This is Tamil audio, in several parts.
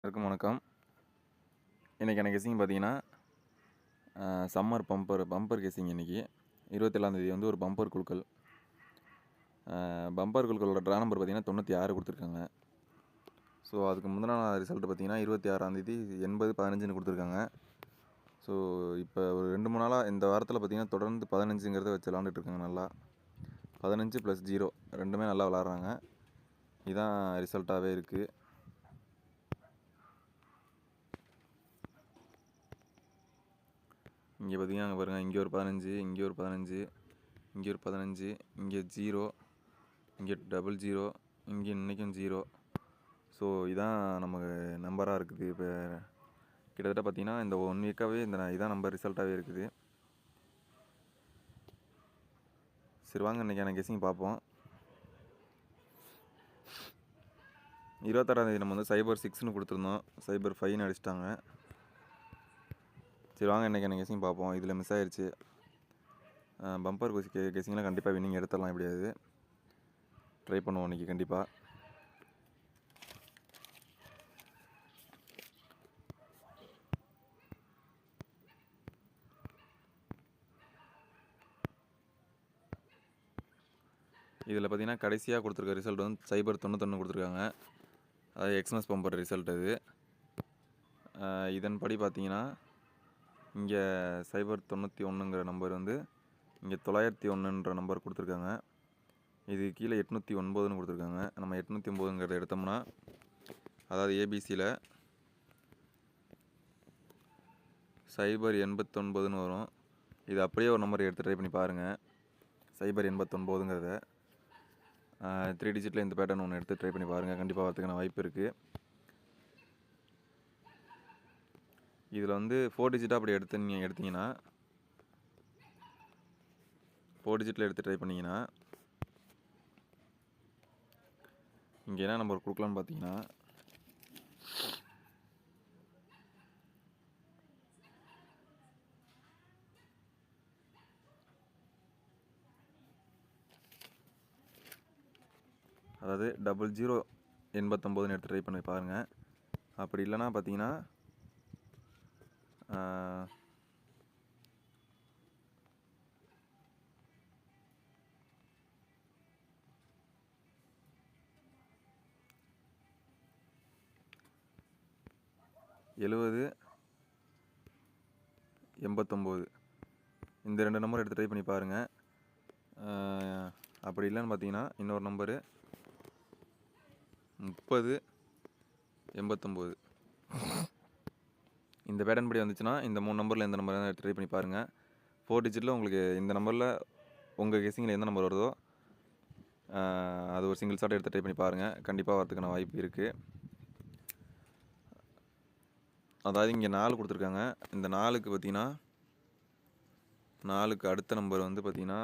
எல்லாருக்கும் வணக்கம். இன்றைக்கான கெஸ்ஸிங் பார்த்தீங்கன்னா, சம்மர் பம்பர் கெஸ்ஸிங் இன்றைக்கி 27ஆந்தேதி வந்து ஒரு பம்பர் குலுக்கல். பம்பர் குலுக்கலோட ட்ரா நம்பர் பார்த்தீங்கன்னா 96 கொடுத்துருக்காங்க. ஸோ அதுக்கு முந்தின நாள் ரிசல்ட் பார்த்தீங்கன்னா 26ஆந்தேதி 80-15ன்னு கொடுத்துருக்காங்க. ஸோ இப்போ ஒரு 2-3 நாளாக இந்த வாரத்தில் பார்த்தீங்கன்னா தொடர்ந்து 15ங்கிறத வச்சு விளாண்டுட்டு இருக்காங்க. நல்லா 15 + 0 ரெண்டுமே நல்லா விளாட்றாங்க. இதுதான் ரிசல்ட்டாகவே இருக்குது. இங்கே பார்த்தீங்கன்னா அங்கே பாருங்கள், இங்கே ஒரு 15, இங்கே ஒரு 15, இங்கே ஒரு 15, இங்கே 0, இங்கே 00, இங்கே இன்றைக்கும் 0. ஸோ இதான் நமக்கு நம்பராக இருக்குது. இப்போ கிட்டத்தட்ட பார்த்தீங்கன்னா இந்த 1 வீக்காகவே இதான் நம்பர் ரிசல்ட்டாகவே இருக்குது. சரி வாங்க இன்றைக்கான கெஸ்ஸிங் பார்ப்போம். 26ஆந்தேதி நம்ம வந்து -6ன்னு கொடுத்துருந்தோம். -5ன்னு அடிச்சிட்டாங்க. சரி வாங்க இன்றைக்கான கெஸ்ஸிங் பார்ப்போம். இதில் மிஸ் ஆயிடுச்சு. பம்பர் கெஸ்ஸிங்லாம் கண்டிப்பாக வின்னிங் எடுத்துடலாம். எப்படியாவது ட்ரை பண்ணுவோம் இன்றைக்கி கண்டிப்பாக. இதில் பார்த்தீங்கன்னா கடைசியாக கொடுத்துருக்க ரிசல்ட் வந்து 091 கொடுத்துருக்காங்க. அது எக்ஸ்மஸ் பம்பர் ரிசல்ட் அது. இதன்படி பார்த்தீங்கன்னா இங்கே 091ங்கிற நம்பர் வந்து இங்கே 901ன்ற நம்பர் கொடுத்துருக்காங்க. இது கீழே 809ன்னு கொடுத்துருக்காங்க. நம்ம 809ங்கிறத எடுத்தோம்னா அதாவது ஏபிசியில் 089ன்னு வரும். இது அப்படியே ஒரு நம்பர் எடுத்து ட்ரை பண்ணி பாருங்கள். 089ங்கிறத 3 டிஜிட்டில் இந்த பேட்டர்ன் ஒன்று எடுத்து ட்ரை பண்ணி பாருங்கள். கண்டிப்பாக வரதுக்கான வாய்ப்பு இருக்குது. இதில் வந்து 4 டிஜிட்டாக அப்படி எடுத்தீங்கன்னா 4 டிஜிட்டில் எடுத்து ட்ரை பண்ணிங்கன்னா இங்கே என்ன நம்பர் கொடுக்கலான்னு பார்த்தீங்கன்னா 0089ன்னு எடுத்து ட்ரை பண்ணி பாருங்கள். அப்படி இல்லைன்னா பார்த்தீங்கன்னா 7089 இந்த 2 நம்பர் எடுத்து ட்ரை பண்ணி பாருங்கள். அப்படி இல்லைன்னு பார்த்தீங்கன்னா இன்னொரு நம்பரு 3089 இந்த பேட்டர்ன் படி வந்துச்சுன்னா இந்த 3 நம்பரில் எந்த நம்பர் எடுத்து ட்ரை பண்ணி பாருங்கள். 4 டிஜிட்டில் உங்களுக்கு இந்த நம்பரில் உங்கள் கெஸ்ஸிங்கில் எந்த நம்பர் வருதோ அது ஒரு சிங்கிள் ஷாட் எடுத்து ட்ரை பண்ணி பாருங்கள். கண்டிப்பாக வரதுக்கான வாய்ப்பு இருக்குது. அதாவது இங்கே 4 கொடுத்துருக்காங்க. இந்த 4க்கு பார்த்தீங்கன்னா 4க்கு அடுத்த நம்பர் வந்து பார்த்திங்கன்னா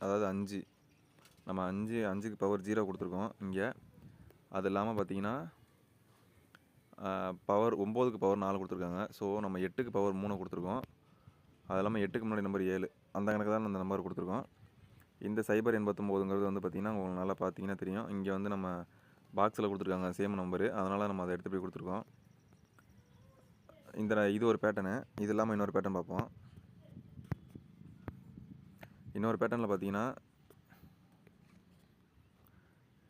அதாவது 5. நம்ம 5க்கு பவர் 0 கொடுத்துருக்கோம் இங்கே. அது இல்லாமல் பார்த்திங்கன்னா பவர் 9க்கு பவர் 4 கொடுத்துருக்காங்க. ஸோ நம்ம 8க்கு பவர் 3 கொடுத்துருக்கோம். அது இல்லாமல் 8க்கு முன்னாடி நம்பர் 7. அந்த கணக்கு தான் அந்த நம்பர் கொடுத்துருக்கோம். இந்த 089ங்கிறது வந்து பார்த்திங்கன்னா உங்களுக்கு நல்லா பார்த்தீங்கன்னா தெரியும். இங்கே வந்து நம்ம பாக்ஸில் கொடுத்துருக்காங்க சேம் நம்பரு. அதனால் நம்ம அதை எடுத்து போய் கொடுத்துருக்கோம். இது ஒரு பேட்டர்னு. இது இல்லாமல் இன்னொரு பேட்டர்ன் பார்ப்போம். இன்னொரு பேட்டர்னில் பார்த்தீங்கன்னா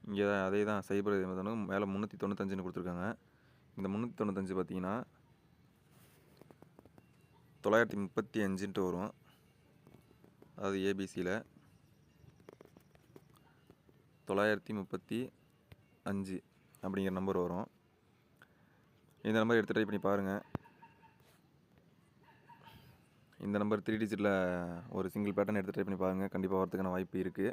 இங்கே அதே தான் 089 மேலே 395ன்னு கொடுத்துருக்காங்க. இந்த 395 பார்த்தீங்கன்னா 935ன்ட்டு வரும். அதாவது ஏபிசியில் 935 அப்படிங்கிற நம்பர் வரும். இந்த நம்பர் எடுத்து ட்ரை பண்ணி பாருங்கள். இந்த நம்பர் 3 டிஜிட்டில் ஒரு சிங்கிள் பேட்டர்ன் எடுத்து ட்ரை பண்ணி பாருங்கள். கண்டிப்பாக வரதுக்கான வாய்ப்பு இருக்குது.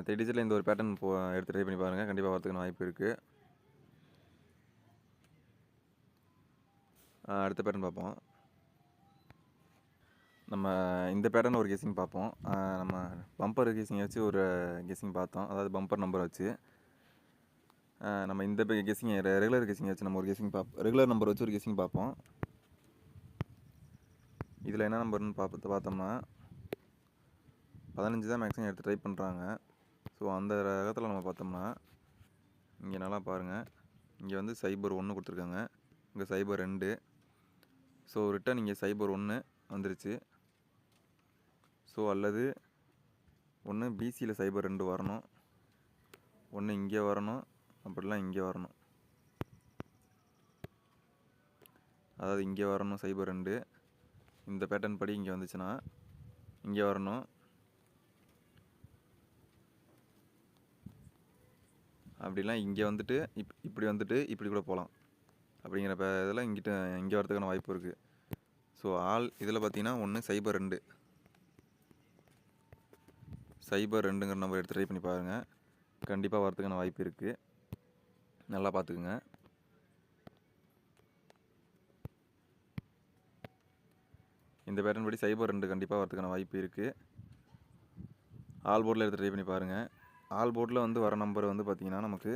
டிஜிட்டில் இந்த ஒரு பேட்டர்ன் எடுத்து ட்ரை பண்ணி பாருங்கள். கண்டிப்பாக வரதுக்கான வாய்ப்பு இருக்குது. அடுத்த பேட்டர்ன் பார்ப்போம். நம்ம இந்த பேட்டர்ன் ஒரு கெஸ்ஸிங் பார்ப்போம். நம்ம பம்பர் கெஸ்ஸிங் வச்சு ஒரு கெஸ்ஸிங் பார்த்தோம். அதாவது பம்பர் நம்பர் வச்சு நம்ம இந்த கெஸ்ஸிங் ரெகுலர் கெஸ்ஸிங் வச்சு நம்ம ஒரு கெஸ்ஸிங் ரெகுலர் நம்பர் வச்சு ஒரு கெஸ்ஸிங் பார்ப்போம். இதில் என்ன நம்பர்னு பார்த்தோம்னா 15 தான் மேக்ஸிமம் எடுத்து ட்ரை பண்ணுறாங்க. ஸோ அந்த ரகத்தில் நம்ம பார்த்தோம்னா இங்கே நல்லா பாருங்கள், இங்கே வந்து 01 கொடுத்துருக்காங்க, இங்கே 02. ஸோ ரிட்டன் இங்கே 01 வந்துருச்சு. ஸோ அல்லது ஒன்று பிசியில் 02 வரணும், ஒன்று இங்கே வரணும், அப்படிலாம் இங்கே வரணும். அதாவது இங்கே வரணும் 02, இந்த பேட்டர்ன் படி இங்கே வந்துச்சுன்னா இங்கே வரணும். அப்படிலாம் இங்கே வந்துட்டு இப்படி வந்துட்டு இப்படி கூட போகலாம். அப்படிங்கிற இதெல்லாம் இங்கே வரதுக்கான வாய்ப்பு இருக்குது. ஸோ இதில் பார்த்தீங்கன்னா 1 02ங்கிற நம்பர் எடுத்து ட்ரை பண்ணி பாருங்கள். கண்டிப்பாக வரதுக்கான வாய்ப்பு இருக்குது. நல்லா பார்த்துக்குங்க. இந்த பேட்டர்ன் படி 02 கண்டிப்பாக வரதுக்கான வாய்ப்பு இருக்குது. ஆல் போர்டில் எடுத்து ட்ரை பண்ணி பாருங்கள். ஆல் போர்டில் வந்து வர நம்பர் வந்து பார்த்திங்கன்னா நமக்கு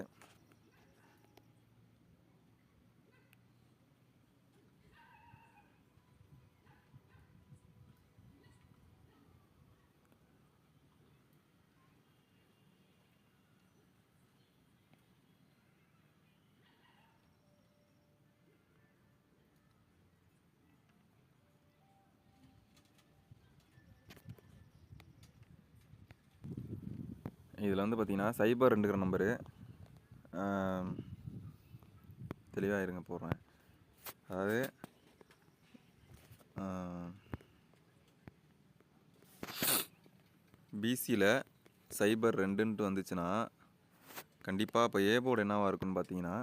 இதில் வந்து பார்த்திங்கன்னா 02ங்கிற நம்பரு தெளிவாக இருங்க போடுறேன். அதாவது பிசியில் 02ன்ட்டு வந்துச்சுன்னா கண்டிப்பாக இப்போ ஏ போர்டு என்னவாக இருக்குன்னு பார்த்தீங்கன்னா,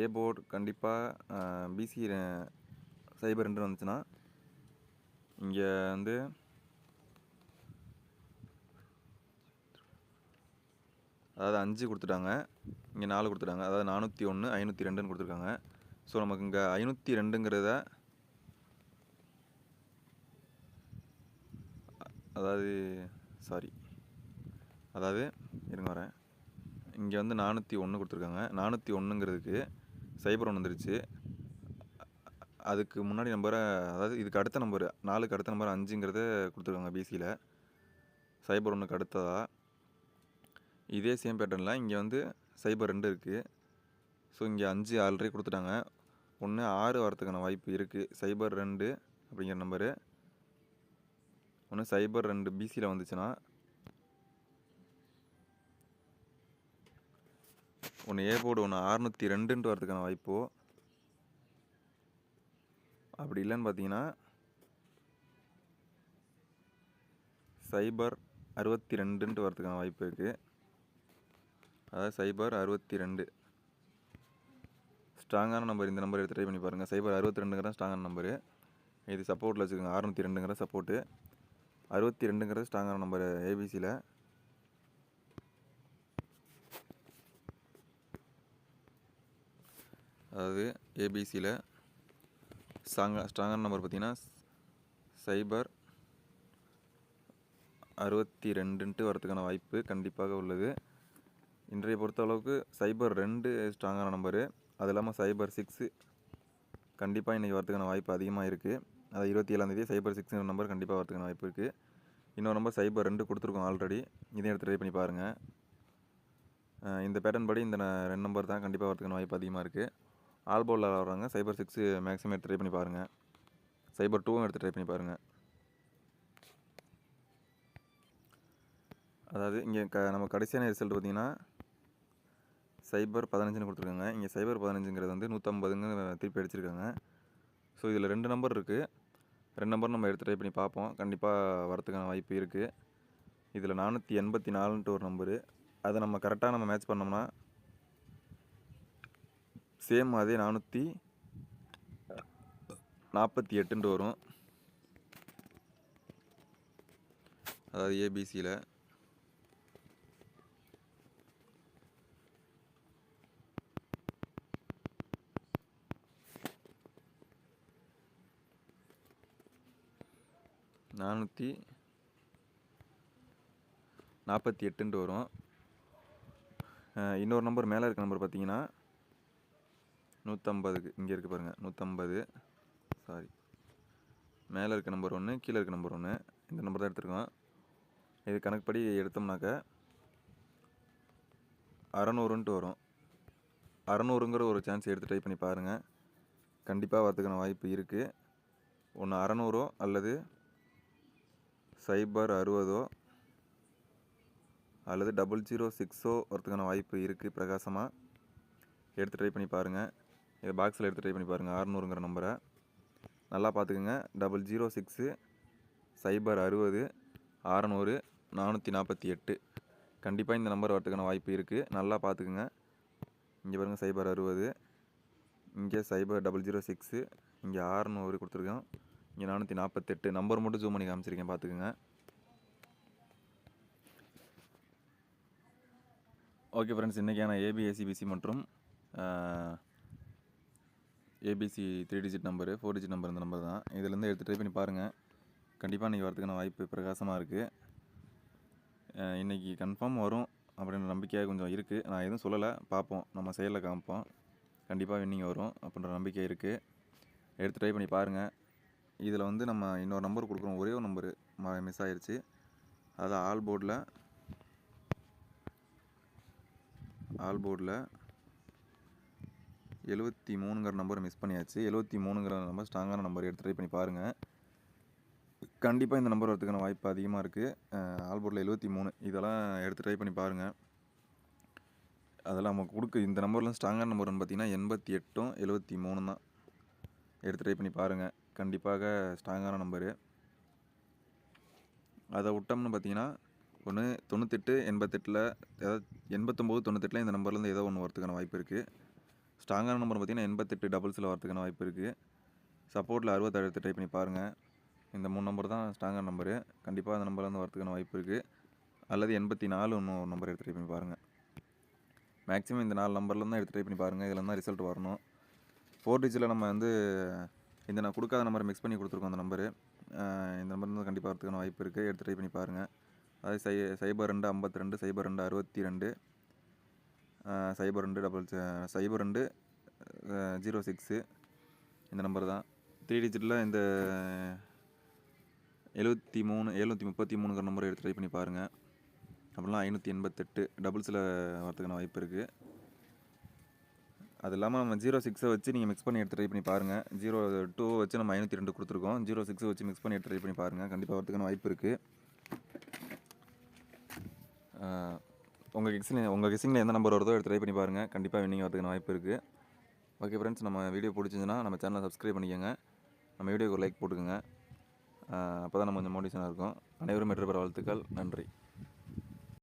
ஏ போர்டு கண்டிப்பாக பிசி 02 வந்துச்சுன்னா இங்கே வந்து அதாவது 5 கொடுத்துட்டாங்க, இங்கே 4 கொடுத்துட்டாங்க, அதாவது 401 502ன்னு கொடுத்துருக்காங்க. ஸோ நமக்கு இங்கே 502ங்கிறத அதாவது இருங்க வரேன், இங்கே வந்து 401 கொடுத்துருக்காங்க. 401ங்கிறதுக்கு 01 வந்துருச்சு. அதுக்கு முன்னாடி நம்பரை, அதாவது இதுக்கு அடுத்த நம்பர் 4க்கு அடுத்த நம்பர் 5ங்கிறத கொடுத்துருக்காங்க பிசியில் 01க்கு அடுத்ததாக. இதே சேம் பேட்டர்னில் இங்கே வந்து 02 இருக்குது. ஸோ இங்கே 5 ஆல்ரெடி கொடுத்துட்டாங்க. 6 வரத்துக்கான வாய்ப்பு இருக்குது. 02 அப்படிங்கிற நம்பரு 02 பிசியில் வந்துச்சுன்னா ஏ போர்டு 602ன்ட்டு வரதுக்கான வாய்ப்போ, அப்படி இல்லைன்னு பார்த்தீங்கன்னா 062ன்ட்டு வரதுக்கான வாய்ப்பு இருக்குது. அதாவது 062 ஸ்ட்ராங்கான நம்பர். இந்த நம்பர் எடுத்து ட்ரை பண்ணி பாருங்கள். 062ங்கிறது ஸ்ட்ராங்கான நம்பரு. இது சப்போர்ட்டில் வச்சுக்கோங்க. 602ங்கிற சப்போர்ட்டு, 62ங்கிறது ஸ்ட்ராங்கான நம்பர் ஏபிசியில். அதாவது ஏபிசியில் ஸ்ட்ராங்கான நம்பர் பார்த்தீங்கன்னா 062ன்ட்டு வரதுக்கான வாய்ப்பு கண்டிப்பாக உள்ளது. இன்றைய பொறுத்த அளவுக்கு 02 ஸ்ட்ராங்கான நம்பரு, அது இல்லாமல் 06 கண்டிப்பாக இன்றைக்கி வரதுக்கான வாய்ப்பு அதிகமாக இருக்குது. அது 27ஆந்தேதி 06ங்கிற நம்பர் கண்டிப்பாக வரதுக்கான வாய்ப்பு இருக்குது. இன்னொரு நம்பர் 02 கொடுத்துருக்கோம் ஆல்ரெடி, இதையும் எடுத்து ட்ரை பண்ணி பாருங்கள். இந்த பேட்டர்ன் படி இந்த 2 நம்பர் தான் கண்டிப்பாக வரதுக்கான வாய்ப்பு அதிகமாக இருக்குது. ஆல் போர்டில் வர்றாங்க 06 மேக்ஸிமம் எடுத்து ட்ரை பண்ணி பாருங்கள். 02வும் எடுத்து ட்ரை பண்ணி பாருங்கள். அதாவது இங்கே நம்ம கடைசியான ரிசல்ட் பார்த்திங்கன்னா 015ன்னு கொடுத்துருக்காங்க. இங்கே 015ங்கிறது வந்து 150ங்க திருப்பி அடிச்சிருக்காங்க. ஸோ இதில் 2 நம்பர் இருக்குது. 2 நம்பர் நம்ம எடுத்து ட்ரை பண்ணி பார்ப்போம். கண்டிப்பாக வரத்துக்கான வாய்ப்பு இருக்குது. இதில் 484ன்ட்டு ஒரு நம்பரு, அதை நம்ம கரெக்டாக நம்ம மேட்ச் பண்ணோம்னா சேம் அதே 448ன்ட்டு வரும். அதாவது ஏபிசியில் நானூற்றி 48ன்ட்டு வரும். இன்னொரு நம்பர் மேலே இருக்க நம்பர் பார்த்தீங்கன்னா 150க்கு இங்கே இருக்குது பாருங்கள், 150 மேலே இருக்க நம்பர் 1, கீழே இருக்க நம்பர் 1, இந்த நம்பர் தான் எடுத்திருக்கோம். இது கணக்குப்படி எடுத்தோம்னாக்க 600ன்ட்டு வரும். 600ங்கிற ஒரு சான்ஸ் எடுத்து ட்ரை பண்ணி பாருங்கள். கண்டிப்பாக வரதுக்கான வாய்ப்பு இருக்குது. ஒன்று 600 அல்லது 060 அல்லது 006 வரதுக்கான வாய்ப்பு இருக்குது. பிரகாசமாக எடுத்து ட்ரை பண்ணி பாருங்கள். இதை பாக்ஸில் எடுத்து ட்ரை பண்ணி பாருங்கள். 600ங்கிற நம்பரை நல்லா பார்த்துக்குங்க. 006 060 600 448. கண்டிப்பாக இந்த நம்பர் வரதுக்கான வாய்ப்பு இருக்குது. நல்லா பார்த்துக்குங்க. இங்கே பாருங்கள் 060, இங்கே 006, இங்கே 600 கொடுத்துருக்கோம், இங்கே 448. நம்பர் மட்டும் ஜூம் பண்ணி காமிச்சிருக்கேன், பார்த்துக்குங்க. ஓகே ஃப்ரெண்ட்ஸ், இன்றைக்கான ஏபி, ஏசிபிசி மற்றும் ABC 3 digit number, 4 digit number இந்த நம்பர் தான். இதுலேருந்து எடுத்து ட்ரை பண்ணி பாருங்கள். கண்டிப்பாக இன்றைக்கி வரதுக்கான வாய்ப்பு பிரகாசமாக இருக்குது. இன்றைக்கி கன்ஃபார்ம் வரும் அப்படின்ற நம்பிக்கையாக கொஞ்சம் இருக்குது. நான் எதுவும் சொல்லலை, பார்ப்போம், நம்ம செயலில் காமிப்போம். கண்டிப்பாக வின்னிங் வரும் அப்படின்ற நம்பிக்கை இருக்குது. எடுத்து ட்ரை பண்ணி பாருங்கள். இதில் வந்து நம்ம இன்னொரு நம்பர் கொடுக்குறோம். ஒரே ஒரு நம்பரு மிஸ் ஆகிடுச்சு. அது ஆல் போர்டில் 73ங்கிற நம்பர் மிஸ் பண்ணியாச்சு. 73ங்கிற நம்பர் ஸ்ட்ராங்கான நம்பர். எடுத்து ட்ரை பண்ணி பாருங்கள். கண்டிப்பாக இந்த நம்பர் வரதுக்கான வாய்ப்பு அதிகமாக இருக்குது. ஆல் போர்டில் 73, இதெல்லாம் எடுத்து ட்ரை பண்ணி பாருங்கள். அதெல்லாம் நம்ம கொடுக்க இந்த நம்பர்லாம் ஸ்ட்ராங்கான நம்பர்னு பார்த்தீங்கன்னா 88ம் 73 தான். எடுத்து ட்ரை பண்ணி பாருங்கள். கண்டிப்பாக ஸ்ட்ராங்கான நம்பரு. அதை விட்டோம்னு பார்த்தீங்கன்னா ஒன்று 98 88ல், ஏதாவது 89 98ல் இந்த நம்பர்லேருந்து ஏதோ ஒன்று வரதுக்கான வாய்ப்பு இருக்குது. ஸ்ட்ராங்கான நம்பர் பார்த்தீங்கன்னா 88 டபுள்ஸில் வரதுக்கான வாய்ப்பு இருக்குது. சப்போர்ட்டில் 66 எடுத்து ட்ரை பண்ணி பாருங்கள். இந்த 3 நம்பர் தான் ஸ்ட்ராங்கான நம்பரு. கண்டிப்பாக அந்த நம்பர்லேருந்து வரதுக்கான வாய்ப்பு இருக்குது. அல்லது 84 இன்னும் ஒரு நம்பர் எடுத்து ட்ரை பண்ணி பாருங்கள். மேக்ஸிமம் இந்த 4 நம்பர்லேருந்து தான் எடுத்து ட்ரை பண்ணி பாருங்கள். இதில் தான் ரிசல்ட் வரணும். 4 டிஜிட்டில் நம்ம வந்து இந்த நான் கொடுக்காத நம்பரை மிக்ஸ் பண்ணி கொடுத்துருக்கோம். அந்த நம்பரு இந்த நம்பர்லேருந்து கண்டிப்பாக வரதுக்கான வாய்ப்பு இருக்குது. எடுத்து ட்ரை பண்ணி பாருங்கள். அதாவது 02 52 02 62 02 06 இந்த நம்பர் தான். 3 டிஜிட்டில் இந்த 733ங்கிற நம்பரை எடுத்து ட்ரை பண்ணி பாருங்கள். அப்படிலாம் 588 டபுள்ஸில் வரதுக்கான வாய்ப்பு இருக்குது. அது இல்லாமல் நம்ம 06 வச்சு நீங்கள் மிக்ஸ் பண்ணி எடுத்து ட்ரை பண்ணி பாருங்கள். 02 வச்சு நம்ம 502 கொடுத்துருக்கோம். 06 வச்சு மிக்ஸ் பண்ணி எடுத்து ட்ரை பண்ணி பாருங்கள். கண்டிப்பாக வரதுக்கான வாய்ப்பு இருக்குது. உங்கள் கெஸ்ஸிங்கில் எந்த நம்பர் வருதோ எடுத்து ட்ரை பண்ணி பாருங்கள். கண்டிப்பாக வின்னிங் வரதுக்கான வாய்ப்பு இருக்குது. ஓகே ஃப்ரெண்ட்ஸ், நம்ம வீடியோ பிடிச்சிருந்துன்னா நம்ம சேனலை சப்ஸ்கிரைப் பண்ணிக்கோங்க. நம்ம வீடியோக்கு ஒரு லைக் போட்டுக்கோங்க. அப்போ தான் நம்ம கொஞ்சம் மோட்டிவேஷனாக இருக்கும். அனைவரும் வெற்றி பெற வாழ்த்துக்கள். நன்றி.